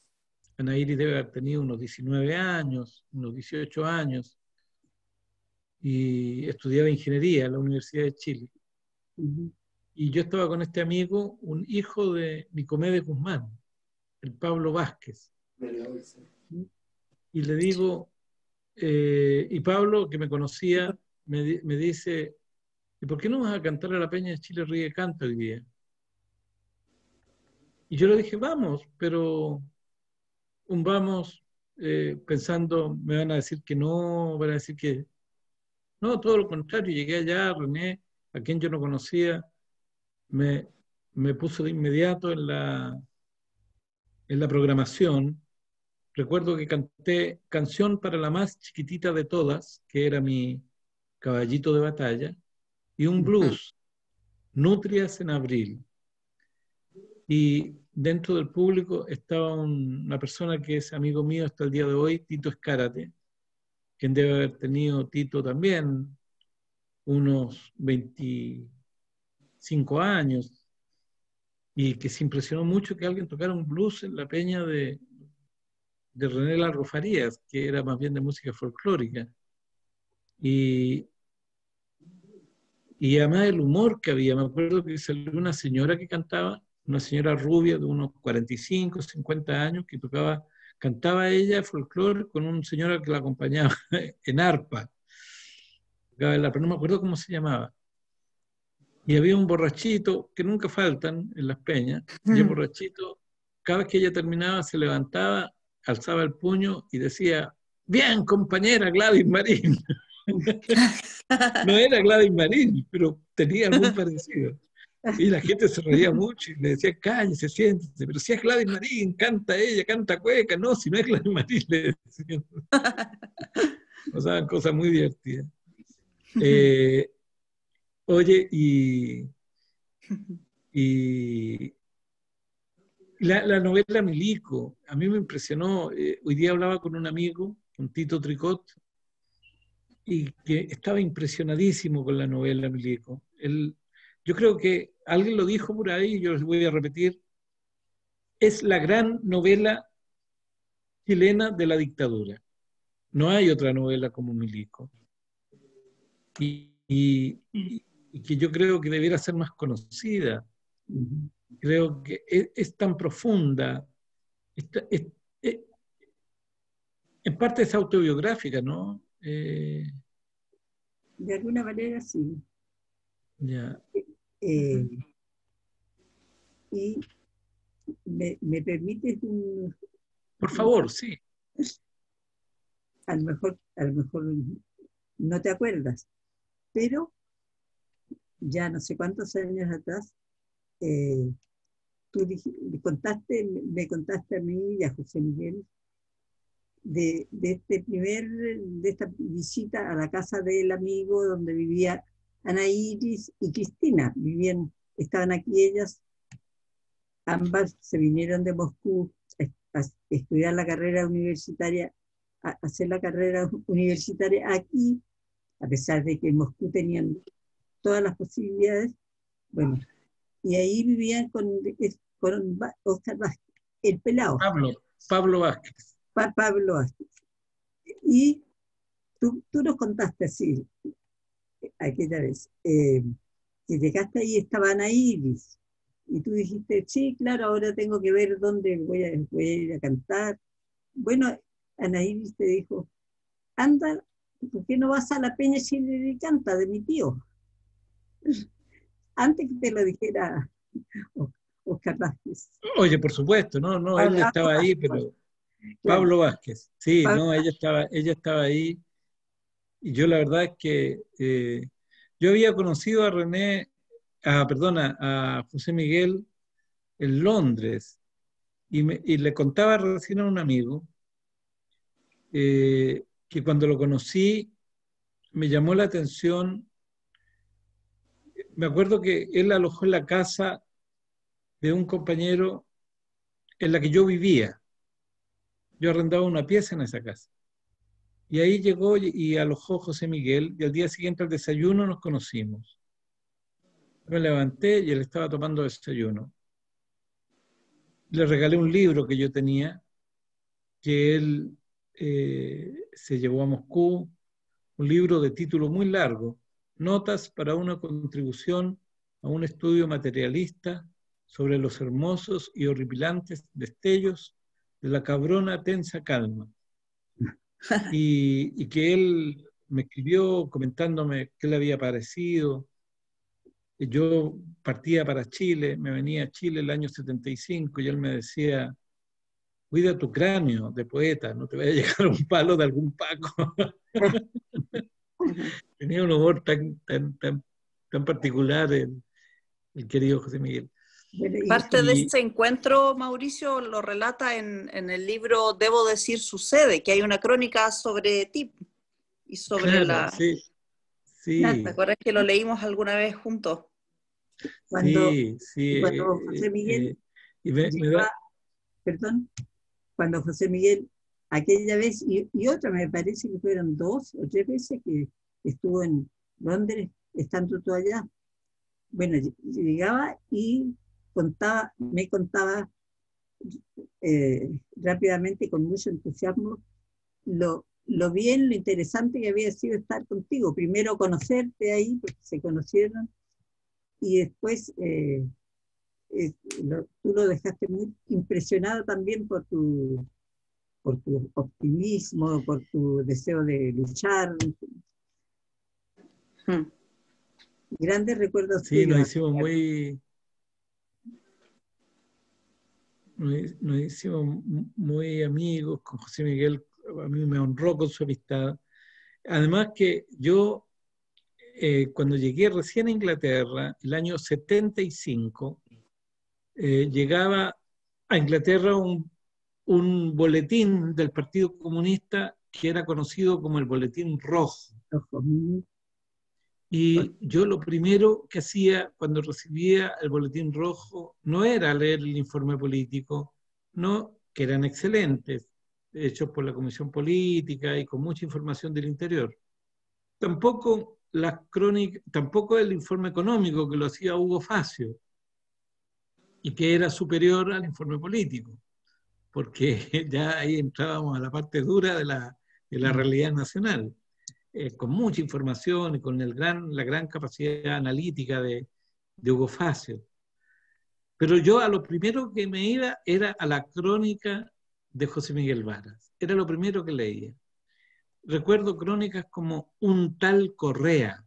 Ana Iris debe haber tenido unos 19 años, unos 18 años, y estudiaba ingeniería en la Universidad de Chile. Y yo estaba con este amigo, un hijo de Nicomedes Guzmán, el Pablo Vázquez. Y le digo, y Pablo, que me conocía, me dice, ¿y por qué no vas a cantar a la peña de Chile Ríe Canta hoy día? Y yo le dije, vamos, pero vamos pensando, me van a decir que no, van a decir que... No, todo lo contrario, llegué allá, René, a quien yo no conocía, me puso de inmediato en la programación. Recuerdo que canté Canción para la más chiquitita de todas, que era mi caballito de batalla, y un blues, Nutrias en abril. Y dentro del público estaba una persona que es amigo mío hasta el día de hoy, Tito Escárate, quien debe haber tenido Tito también unos 25 años, y que se impresionó mucho que alguien tocara un blues en la peña de René Largo Farías, que era más bien de música folclórica. Y además el humor que había, me acuerdo que salió una señora que cantaba, una señora rubia de unos 45, 50 años, que cantaba ella folclore con un señor que la acompañaba en arpa, pero no me acuerdo cómo se llamaba. Y había un borrachito, que nunca faltan en las peñas, y el borrachito, cada vez que ella terminaba, se levantaba, alzaba el puño y decía, bien, compañera Gladys Marín. No era Gladys Marín, pero tenía algún parecido. Y la gente se reía mucho y le decía, cállese, siéntese, pero si es Gladys Marín, canta ella, canta cueca. No, si no es Gladys Marín, le decían. Pasaban cosas muy divertidas. Oye, y la novela Milico, a mí me impresionó. Hoy día hablaba con un amigo, con Tito Tricot, y que estaba impresionadísimo con la novela Milico. Yo creo que alguien lo dijo por ahí, yo les voy a repetir, es la gran novela chilena de la dictadura. No hay otra novela como Milico. Y que yo creo que debiera ser más conocida. Creo que es tan profunda. En parte es autobiográfica, ¿no? De alguna manera sí. Ya. Y me permites Por favor, sí. A lo mejor no te acuerdas, pero ya no sé cuántos años atrás, tú me contaste a mí y a José Miguel de esta visita a la casa del amigo donde vivía Ana Iris y Cristina. Estaban aquí ellas, ambas se vinieron de Moscú a estudiar la carrera universitaria, a hacer la carrera universitaria aquí, a pesar de que en Moscú tenían todas las posibilidades. Bueno, y ahí vivían con Oscar Vázquez, el pelado. Pablo Vázquez. Pablo Vázquez. Y tú nos contaste así, aquella vez, y llegaste ahí, estaba Ana Iris, y tú dijiste, sí, claro, ahora tengo que ver dónde voy a ir a cantar. Bueno, Ana Iris te dijo, anda, ¿por qué no vas a la Peña Chile y canta de mi tío? Antes que te lo dijera Oscar Vázquez. Oye, por supuesto, no, él estaba ahí, pero Claro, Pablo Vázquez, sí, Pablo, no, ella estaba ahí, y yo la verdad es que yo había conocido a perdona, a José Miguel en Londres, y le contaba recién a un amigo que cuando lo conocí me llamó la atención. Me acuerdo que él alojó en la casa de un compañero en la que yo vivía. Yo arrendaba una pieza en esa casa. Y ahí llegó y alojó José Miguel, y al día siguiente al desayuno nos conocimos. Me levanté y él estaba tomando desayuno. Le regalé un libro que yo tenía, que él se llevó a Moscú, un libro de título muy largo, Notas para una contribución a un estudio materialista sobre los hermosos y horripilantes destellos de la cabrona tensa calma. Y que él me escribió comentándome qué le había parecido. Yo partía para Chile, me venía a Chile el año 75 y él me decía, cuida tu cráneo de poeta, no te vaya a llegar un palo de algún Paco. Tenía un humor tan particular el querido José Miguel. bueno, Parte de Y ese encuentro, Mauricio, lo relata en el libro Debo decir sucede, que hay una crónica sobre ti y sobre claro, la... sí, claro, ¿Te sí, acuerdas que lo leímos alguna vez juntos? cuando, sí, sí. cuando José Miguel Y me da, llegaba, perdón, cuando José Miguel, aquella vez, y otra me parece que fueron 2 o 3 veces que estuvo en Londres, estando tú allá. Bueno, llegaba y me contaba rápidamente, con mucho entusiasmo, lo bien, lo interesante que había sido estar contigo. Primero conocerte ahí, porque se conocieron, y después tú lo dejaste muy impresionado también por tu optimismo, por tu deseo de luchar. Hmm. Grandes recuerdos sí, tuyos. nos hicimos muy amigos con José Miguel. A mí me honró con su amistad. Además que yo, cuando llegué recién a Inglaterra, el año 75, llegaba a Inglaterra un boletín del Partido Comunista que era conocido como el Boletín Rojo. Y yo lo primero que hacía cuando recibía el Boletín Rojo no era leer el informe político, no, que eran excelentes, hechos por la Comisión Política y con mucha información del interior. Tampoco las crónicas, tampoco el informe económico que lo hacía Hugo Facio y que era superior al informe político, porque ya ahí entrábamos a la parte dura de la realidad nacional, con mucha información y con la gran capacidad analítica de Hugo Facio. Pero yo a lo primero que me iba era a la crónica de José Miguel Varas. Era lo primero que leía. Recuerdo crónicas como Un tal Correa,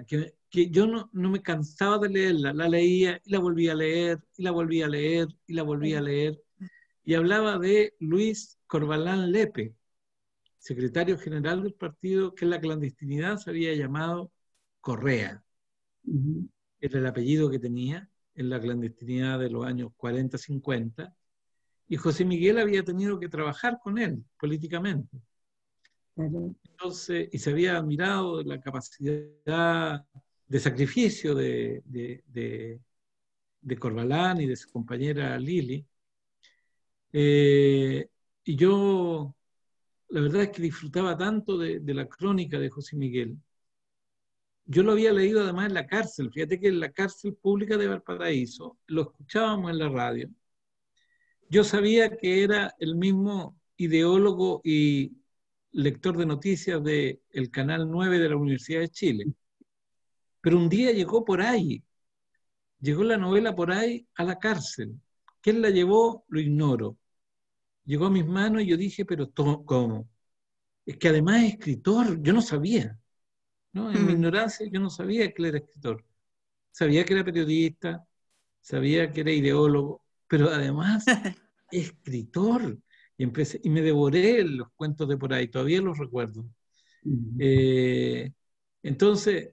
que yo no me cansaba de leerla, la leía y la volvía a leer, y la volvía a leer, y la volvía a leer, y hablaba de Luis Corvalán Lepe, secretario general del partido, que en la clandestinidad se había llamado Correa, era el apellido que tenía en la clandestinidad de los años 40, 50, y José Miguel había tenido que trabajar con él políticamente. Entonces, y se había admirado de la capacidad de sacrificio de Corvalán y de su compañera Lili. Y yo, la verdad es que disfrutaba tanto de la crónica de José Miguel. Yo lo había leído además en la cárcel. Fíjate que en la cárcel pública de Valparaíso lo escuchábamos en la radio. Yo sabía que era el mismo ideólogo y lector de noticias del Canal 9 de la Universidad de Chile. Pero un día llegó por ahí, llegó la novela por ahí a la cárcel. ¿Quién la llevó? Lo ignoro. Llegó a mis manos y yo dije, pero ¿cómo? Es que además es escritor, yo no sabía, ¿no? En mi ignorancia yo no sabía que él era escritor. Sabía que era periodista, sabía que era ideólogo, pero además escritor. Y me devoré los cuentos de por ahí, todavía los recuerdo. Entonces,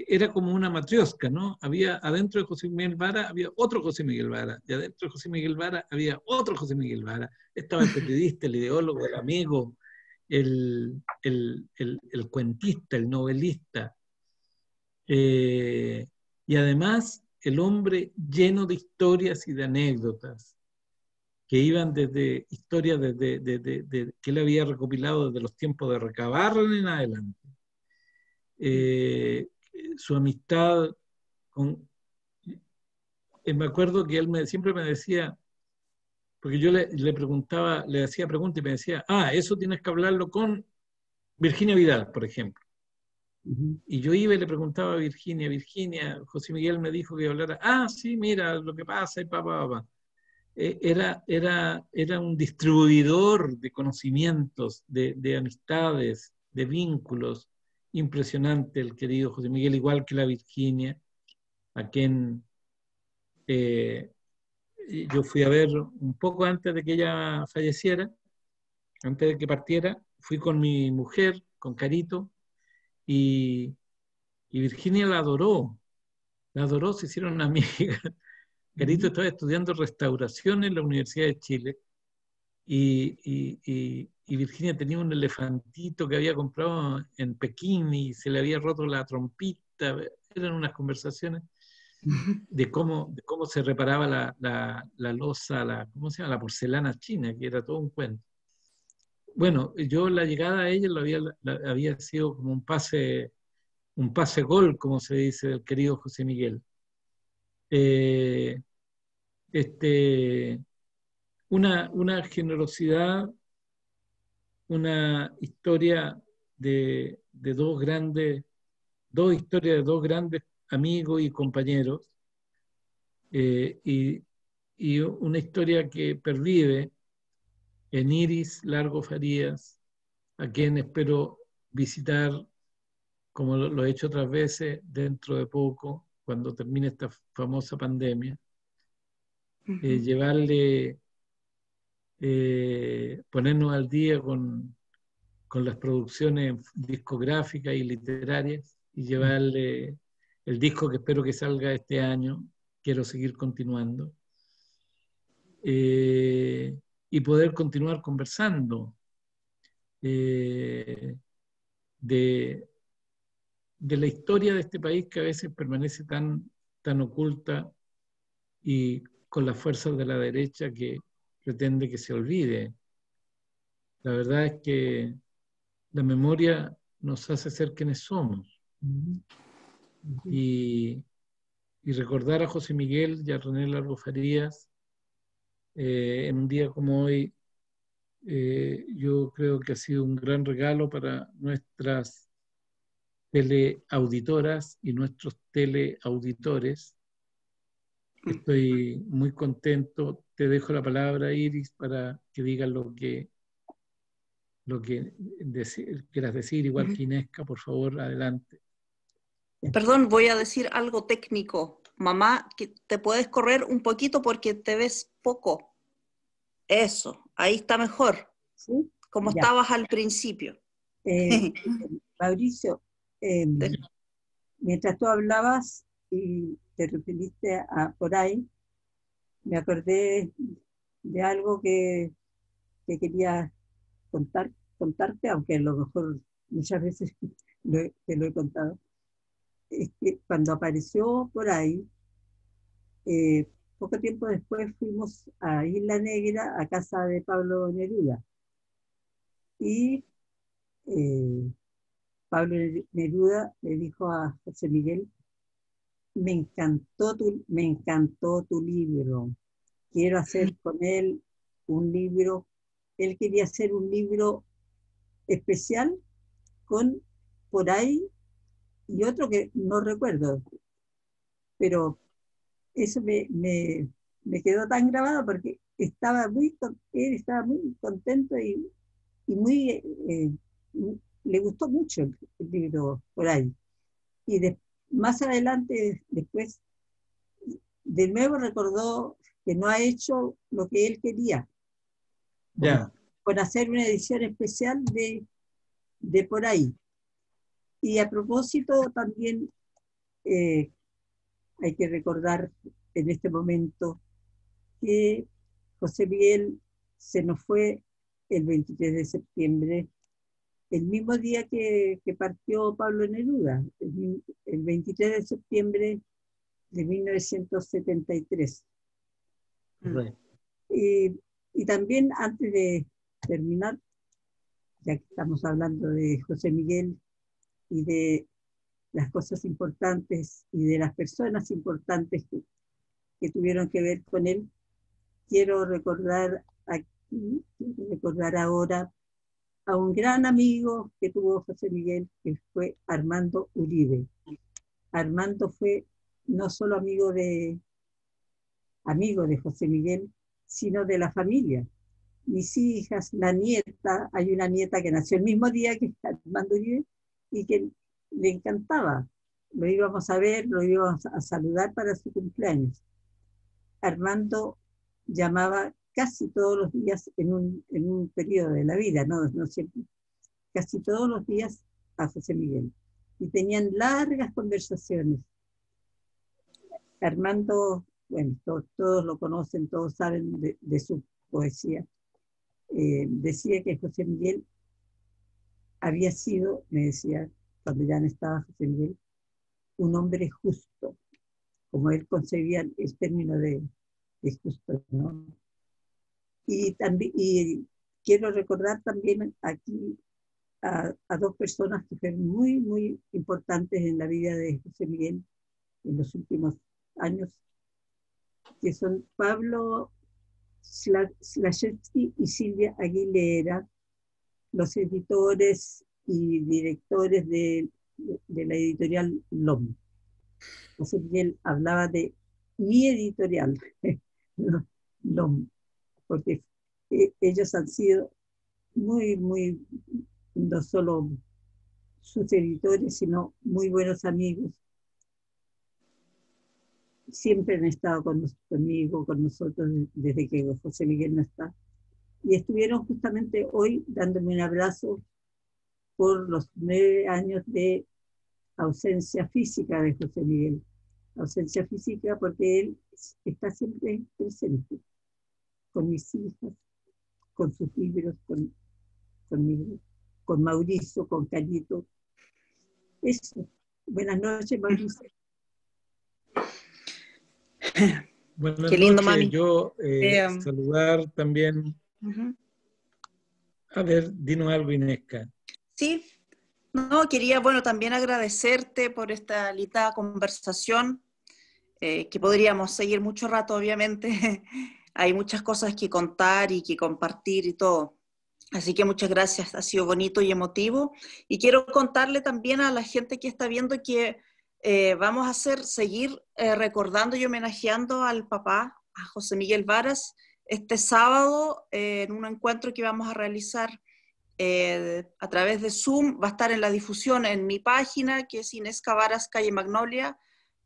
era como una matriosca, ¿no? Había adentro de José Miguel Vara, había otro José Miguel Vara, y adentro de José Miguel Vara había otro José Miguel Vara. Estaba el periodista, el ideólogo, el amigo, el cuentista, el novelista, y además el hombre lleno de historias y de anécdotas, que iban desde historias que él había recopilado desde los tiempos de Recabarren en adelante. Su amistad con... me acuerdo que él siempre me decía, porque yo le preguntaba, le hacía preguntas y me decía, eso tienes que hablarlo con Virginia Vidal, por ejemplo. Y yo iba y le preguntaba a Virginia, José Miguel me dijo que hablara, sí, mira lo que pasa, y papá. Era un distribuidor de conocimientos, de amistades, de vínculos, impresionante el querido José Miguel, igual que la Virginia, a quien yo fui a ver un poco antes de que ella falleciera, antes de que partiera, fui con mi mujer, con Carito, y Virginia la adoró, se hicieron amigas. Carito estaba estudiando restauración en la Universidad de Chile, y Virginia tenía un elefantito que había comprado en Pekín y se le había roto la trompita. Eran unas conversaciones de cómo se reparaba la loza, ¿cómo se llama? La porcelana china, que era todo un cuento. Bueno, yo la llegada a ella había sido como un pase gol, como se dice, del querido José Miguel. Una generosidad, una historia de dos historias de dos grandes amigos y compañeros, y una historia que pervive en Iris Largo Farías, a quien espero visitar, como lo he hecho otras veces, dentro de poco, cuando termine esta famosa pandemia, llevarle, ponernos al día con las producciones discográficas y literarias, y llevarle el disco que espero que salga este año. Quiero seguir continuando, y poder continuar conversando de la historia de este país, que a veces permanece tan oculta y con las fuerzas de la derecha que pretende que se olvide. La verdad es que la memoria nos hace ser quienes somos. Y recordar a José Miguel y a René Largo Farías en un día como hoy, yo creo que ha sido un gran regalo para nuestras teleauditoras y nuestros teleauditores. Estoy muy contento. Te dejo la palabra, Iris, para que digas lo que quieras decir, igual que Inesca, por favor, adelante. Perdón, voy a decir algo técnico. Mamá, que te puedes correr un poquito porque te ves poco. Eso, ahí está mejor. ¿Sí? Como Ya. estabas al principio. Mauricio, mientras tú hablabas y te referiste a por ahí, me acordé de algo que quería contarte, aunque a lo mejor muchas veces te lo he contado. Es que cuando apareció por ahí, poco tiempo después fuimos a Isla Negra, a casa de Pablo Neruda. Y Pablo Neruda le dijo a José Miguel: me encantó tu libro, quiero hacer con él un libro. Él quería hacer un libro especial con por ahí y otro que no recuerdo, pero eso me quedó tan grabado porque él estaba muy contento y muy, le gustó mucho el libro por ahí. Y más adelante, después, de nuevo recordó que no ha hecho lo que él quería, Ya, con hacer una edición especial de por ahí. Y a propósito, también hay que recordar en este momento que José Miguel se nos fue el 23 de septiembre, el mismo día que partió Pablo Neruda, el 23 de septiembre de 1973. correcto. Y también, antes de terminar, ya que estamos hablando de José Miguel y de las cosas importantes y de las personas importantes que tuvieron que ver con él, quiero recordar aquí, quiero recordar ahora a un gran amigo que tuvo José Miguel, que fue Armando Uribe. Armando fue no solo amigo de José Miguel, sino de la familia. Mis hijas, la nieta, hay una nieta que nació el mismo día que Armando Uribe y que le encantaba. Lo íbamos a ver, lo íbamos a saludar para su cumpleaños. Armando llamaba casi todos los días en un periodo de la vida, no siempre, casi todos los días a José Miguel. Y tenían largas conversaciones. Armando, bueno, todos lo conocen, todos saben de su poesía. Decía que José Miguel había sido, me decía, cuando ya no estaba José Miguel, un hombre justo, como él concebía el término de justo, ¿no? Y quiero recordar también aquí a dos personas que fueron muy, muy importantes en la vida de José Miguel en los últimos años, que son Pablo Slaszewski y Silvia Aguilera, los editores y directores de la editorial LOM. José Miguel hablaba de mi editorial, LOM, porque ellos han sido muy, muy, no solo sus editores, sino muy buenos amigos. Siempre han estado conmigo, con nosotros, desde que José Miguel no está. Y estuvieron justamente hoy dándome un abrazo por los 9 años de ausencia física de José Miguel. Ausencia física porque él está siempre presente, con mis hijas, con sus libros, conmigo, con Mauricio, con Callito. Eso. Buenas noches, Mauricio. Buenas Qué lindo, noches. mami. Yo saludar también. A ver, dinos algo, Inesca. Sí, no, quería, bueno, también agradecerte por esta linda conversación, que podríamos seguir mucho rato, obviamente. Hay muchas cosas que contar y que compartir y todo. Así que muchas gracias, ha sido bonito y emotivo. Y quiero contarle también a la gente que está viendo que vamos a seguir recordando y homenajeando al papá, a José Miguel Varas, este sábado en un encuentro que vamos a realizar a través de Zoom. Va a estar en la difusión en mi página, que es Inesca Varas, calle Magnolia,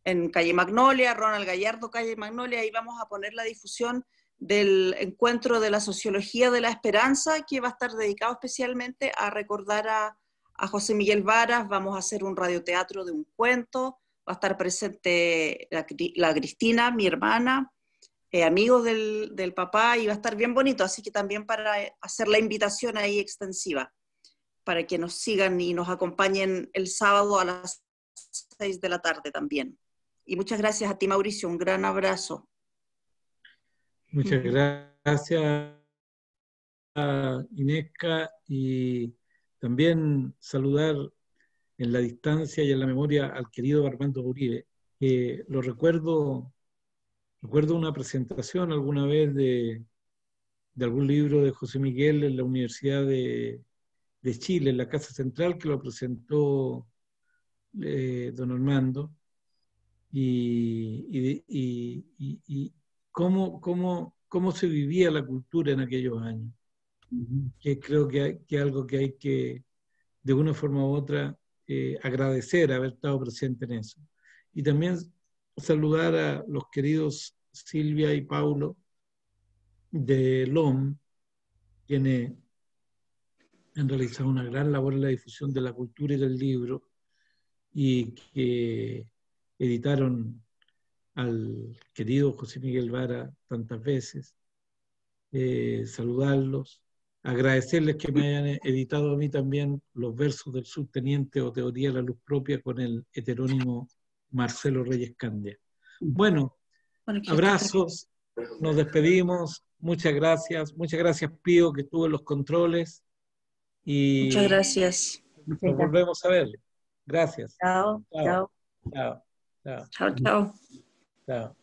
en calle Magnolia, Ronald Gallardo, calle Magnolia. Ahí vamos a poner la difusión del encuentro de la sociología de la esperanza, que va a estar dedicado especialmente a recordar a José Miguel Varas. Vamos a hacer un radioteatro de un cuento, va a estar presente la Cristina, mi hermana, amigos del papá, y va a estar bien bonito, así que también para hacer la invitación ahí extensiva, para que nos sigan y nos acompañen el sábado a las 6 de la tarde también. Y muchas gracias a ti, Mauricio, un gran abrazo. Muchas gracias, Inesca, y también saludar en la distancia y en la memoria al querido Armando Uribe, que lo recuerdo una presentación alguna vez de algún libro de José Miguel en la Universidad de Chile, en la Casa Central, que lo presentó don Armando, y cómo se vivía la cultura en aquellos años, que creo que es algo que hay que, de una forma u otra, agradecer haber estado presente en eso. Y también saludar a los queridos Silvia y Paulo de LOM, quienes han realizado una gran labor en la difusión de la cultura y del libro, y que editaron al querido José Miguel Vara tantas veces. Saludarlos, agradecerles que me hayan editado a mí también los versos del subteniente o Teoría de la Luz Propia con el heterónimo Marcelo Reyes Candia. Bueno, abrazos, nos despedimos, muchas gracias Pío, que estuvo en los controles, y Muchas gracias. nos volvemos a ver. Gracias. Chao, chao. Chao. Chao. Chao, chao. Chao.